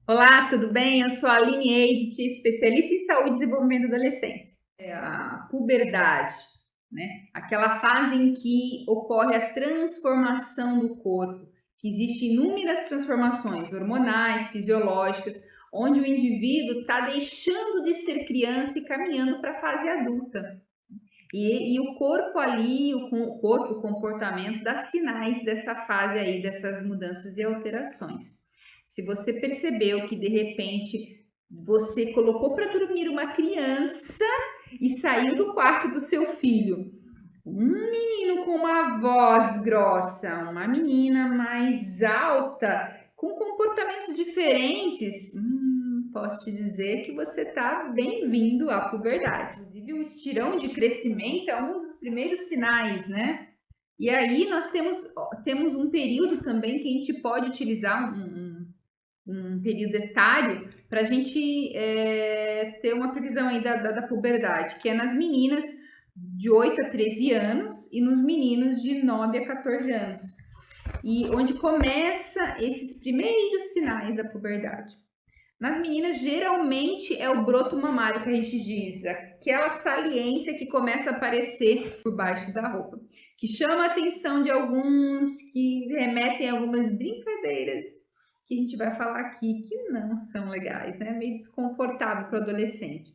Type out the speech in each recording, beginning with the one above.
Olá, tudo bem? Eu sou a Aline Eidt, especialista em saúde e desenvolvimento do adolescente. É a puberdade, né? Aquela fase em que ocorre a transformação do corpo, que existem inúmeras transformações hormonais, fisiológicas, onde o indivíduo está deixando de ser criança e caminhando para a fase adulta. E o corpo ali, o corpo, o comportamento dá sinais dessa fase aí, dessas mudanças e alterações. Se você percebeu que de repente você colocou para dormir uma criança e saiu do quarto do seu filho, um menino com uma voz grossa, uma menina mais alta, com comportamentos diferentes, posso te dizer que você está bem-vindo à puberdade. Inclusive, o estirão de crescimento é um dos primeiros sinais, né? E aí nós temos um período também que a gente pode utilizar, um período etário, para a gente ter uma previsão aí da puberdade, que é nas meninas de 8 a 13 anos e nos meninos de 9 a 14 anos. E onde começa esses primeiros sinais da puberdade. Nas meninas, geralmente é o broto mamário que a gente diz, aquela saliência que começa a aparecer por baixo da roupa, que chama a atenção de alguns, que remetem a algumas brincadeiras que a gente vai falar aqui, que não são legais, né? Meio desconfortável para o adolescente.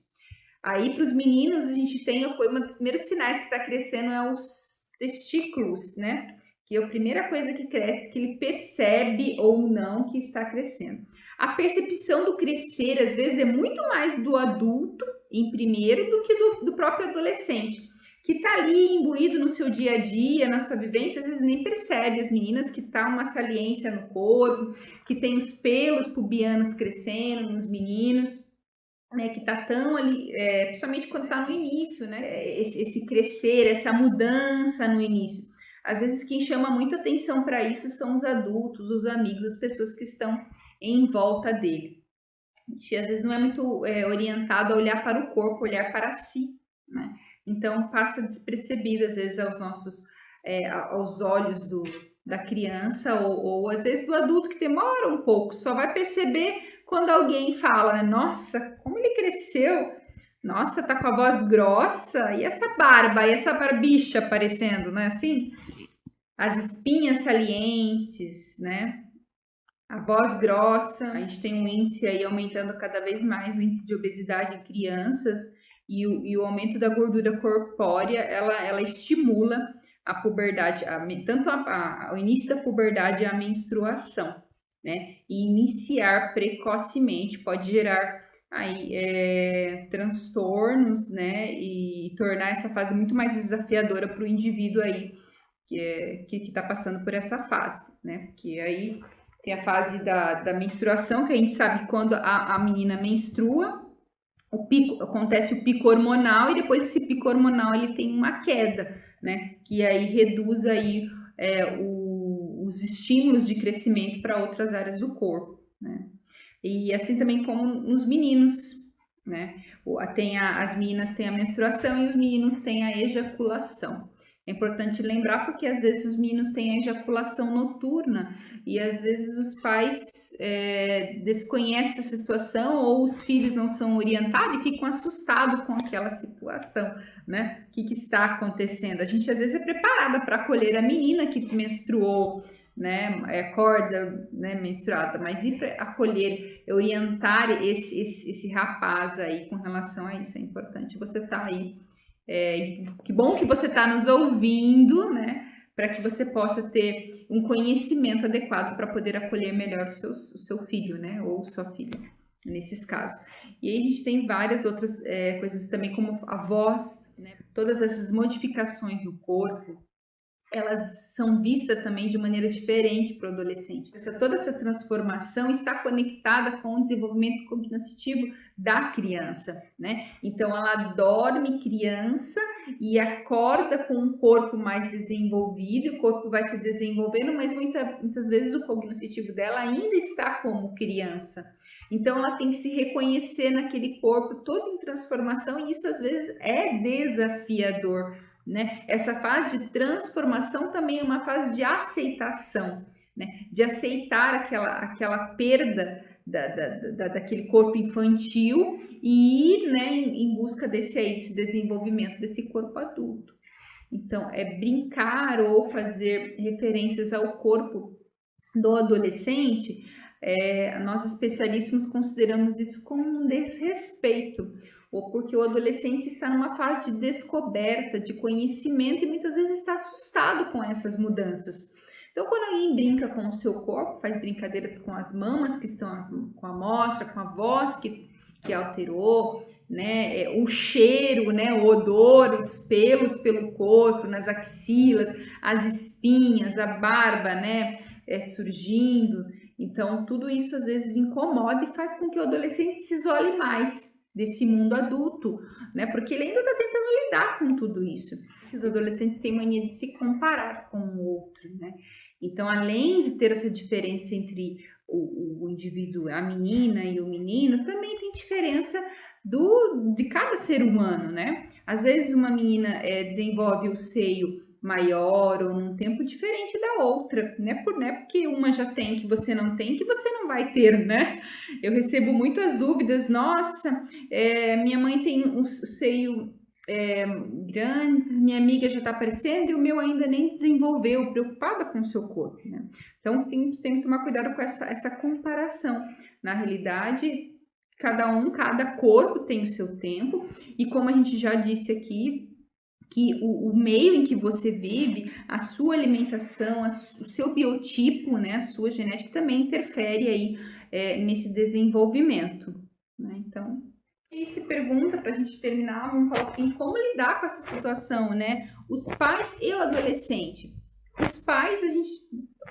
Aí, para os meninos, a gente tem um dos primeiros sinais que está crescendo é os testículos, né? Que é a primeira coisa que cresce, que ele percebe ou não que está crescendo. A percepção do crescer, às vezes, é muito mais do adulto, em primeiro, do que do próprio adolescente, que está ali imbuído no seu dia a dia, na sua vivência, às vezes nem percebe. As meninas que tá uma saliência no corpo, que tem os pelos pubianos crescendo nos meninos, né, que tá tão ali, principalmente quando tá no início, né, esse crescer, essa mudança no início. Às vezes quem chama muita atenção para isso são os adultos, os amigos, as pessoas que estão em volta dele. A gente às vezes não é muito orientado a olhar para o corpo, olhar para si, né? Então passa despercebido às vezes aos olhos da criança ou às vezes do adulto que demora um pouco, só vai perceber quando alguém fala, né? Nossa, como ele cresceu! Nossa, tá com a voz grossa, e essa barba, e essa barbicha aparecendo, né? Assim, as espinhas salientes, né? A voz grossa, a gente tem um índice aí aumentando cada vez mais, o índice de obesidade em crianças e o aumento da gordura corpórea, ela estimula a puberdade, tanto o início da puberdade e a menstruação, né? E iniciar precocemente pode gerar aí transtornos, né? E tornar essa fase muito mais desafiadora para o indivíduo aí que está passando por essa fase, né? Porque aí tem a fase da menstruação, que a gente sabe que quando a menina menstrua, acontece o pico hormonal, e depois esse pico hormonal ele tem uma queda, né? Que aí reduz aí os estímulos de crescimento para outras áreas do corpo, né? E assim também como nos meninos, né? As meninas têm a menstruação e os meninos têm a ejaculação. É importante lembrar porque às vezes os meninos têm a ejaculação noturna e às vezes os pais desconhecem essa situação ou os filhos não são orientados e ficam assustados com aquela situação, né? O que está acontecendo? A gente às vezes é preparada para acolher a menina que menstruou, né? Acorda, né, menstruada, mas ir para acolher, orientar esse rapaz aí com relação a isso é importante. Você tá aí. Que bom que você está nos ouvindo, né? Para que você possa ter um conhecimento adequado para poder acolher melhor o seu filho, né? Ou sua filha, nesses casos. E aí a gente tem várias outras coisas também, como a voz, né? Todas essas modificações no corpo, elas são vistas também de maneira diferente para o adolescente. Toda essa transformação está conectada com o desenvolvimento cognoscitivo da criança, né? Então, ela dorme criança e acorda com um corpo mais desenvolvido, e o corpo vai se desenvolvendo, mas muitas vezes o cognoscitivo dela ainda está como criança. Então, ela tem que se reconhecer naquele corpo todo em transformação, e isso às vezes é desafiador, né? Essa fase de transformação também é uma fase de aceitação, né? De aceitar aquela perda daquele corpo infantil e ir, né, em busca desse desenvolvimento desse corpo adulto. Então, é brincar ou fazer referências ao corpo do adolescente, nós especialistas consideramos isso como um desrespeito, ou porque o adolescente está numa fase de descoberta, de conhecimento e muitas vezes está assustado com essas mudanças. Então, quando alguém brinca com o seu corpo, faz brincadeiras com as mamas que estão com a amostra, com a voz que alterou, né, o cheiro, né, o odor, os pelos pelo corpo, nas axilas, as espinhas, a barba, né, surgindo. Então, tudo isso às vezes incomoda e faz com que o adolescente se isole mais desse mundo adulto, né, porque ele ainda está tentando lidar com tudo isso. Os adolescentes têm mania de se comparar com o outro, né? Então, além de ter essa diferença entre o indivíduo, a menina e o menino, também tem diferença de cada ser humano, né? Às vezes uma menina desenvolve o seio maior ou num tempo diferente da outra, né? Porque uma já tem que você não tem, que você não vai ter, né? Eu recebo muitas dúvidas, nossa, minha mãe tem o seio grandes, minha amiga já está aparecendo e o meu ainda nem desenvolveu, preocupada com o seu corpo, né? Então tem que tomar cuidado com essa comparação. Na realidade, cada corpo tem o seu tempo e como a gente já disse aqui, que o meio em que você vive, a sua alimentação, o seu biotipo, né, a sua genética também interfere aí nesse desenvolvimento, né? Então, e se pergunta, para a gente terminar, vamos falar um pouquinho como lidar com essa situação, né? Os pais e o adolescente. Os pais, a gente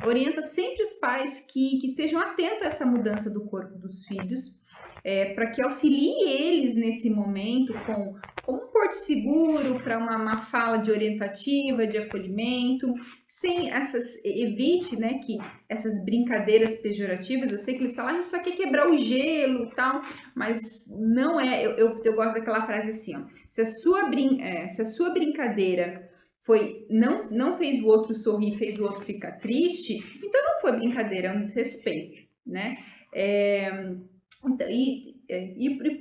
orienta sempre os pais que estejam atentos a essa mudança do corpo dos filhos, para que auxilie eles nesse momento com um porto seguro, para uma fala de orientativa, de acolhimento, evite, né, que essas brincadeiras pejorativas. Eu sei que eles falam, a gente só quer quebrar o gelo e tal, mas não é, eu gosto daquela frase assim, ó, se a sua brincadeira não fez o outro sorrir, fez o outro ficar triste, então não foi brincadeira, é um desrespeito, né?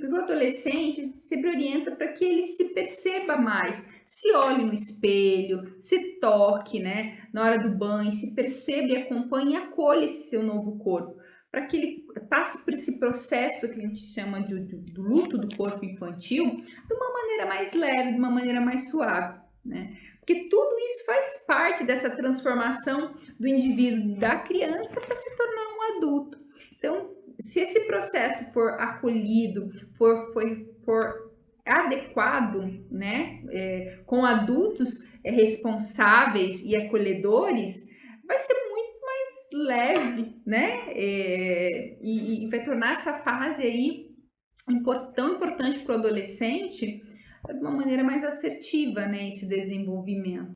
Para o adolescente, sempre orienta para que ele se perceba mais, se olhe no espelho, se toque, né, na hora do banho, se perceba e acompanhe e acolha esse seu novo corpo, para que ele passe por esse processo que a gente chama do luto do corpo infantil de uma maneira mais leve, de uma maneira mais suave, né? Porque tudo isso faz parte dessa transformação do indivíduo da criança para se tornar um adulto. Então, se esse processo for acolhido, for adequado, né, com adultos responsáveis e acolhedores, vai ser muito mais leve, né, e vai tornar essa fase aí tão importante para o adolescente de uma maneira mais assertiva, né, esse desenvolvimento.